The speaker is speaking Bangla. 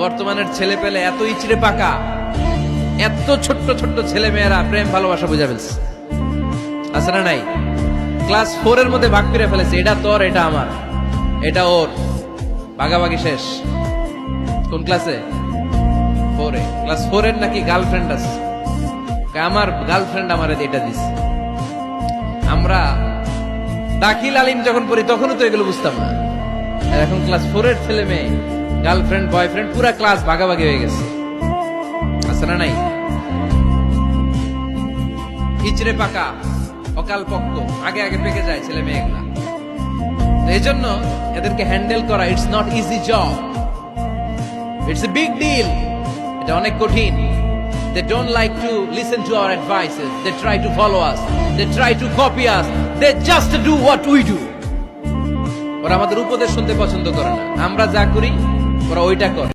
বর্তমানের ছেলে পেলে এত ইচড়ে পাকা, এত ছোট্ট ছোট্ট ছেলে মেয়েরা প্রেম ভালোবাসা বুঝা ফেলছে, আছে না নাই? ক্লাস 4 এর মধ্যে ভাগ করে ফেলেছে, এটা তোর, এটা আমার, এটা ওর, ভাগাভাগি শেষ। কোন ক্লাসে? 4 এ। ক্লাস 4 এর নাকি গার্লফ্রেন্ড আছে, আমার গার্লফ্রেন্ড আমারে এটা দিস। আমরা দাখিল আলিম যখন পড়ি তখনও তো এগুলো বুঝতাম না। আর এখন ক্লাস 4 এর ছেলে মেয়ে গার্লফ্রেন্ড বয়ফ্রেন্ড পুরা ক্লাস ভাগাভাগি হয়ে গেছে, আছে না নাই? ইচড়ে পাকা, অকাল পক্ক, আগে আগে পেকে যায় ছেলে মেয়েগুলা। এই জন্য এদেরকে হ্যান্ডেল করা it's not easy job, it's a big deal. এটা অনেক কঠিন। They don't like to listen to our advices. They try to follow us. They try to copy us. They just do what we do. ওরা আমাদের উপদেশ শুনতে পছন্দ করে না, আমরা যা করি ওরা ওইটা করে।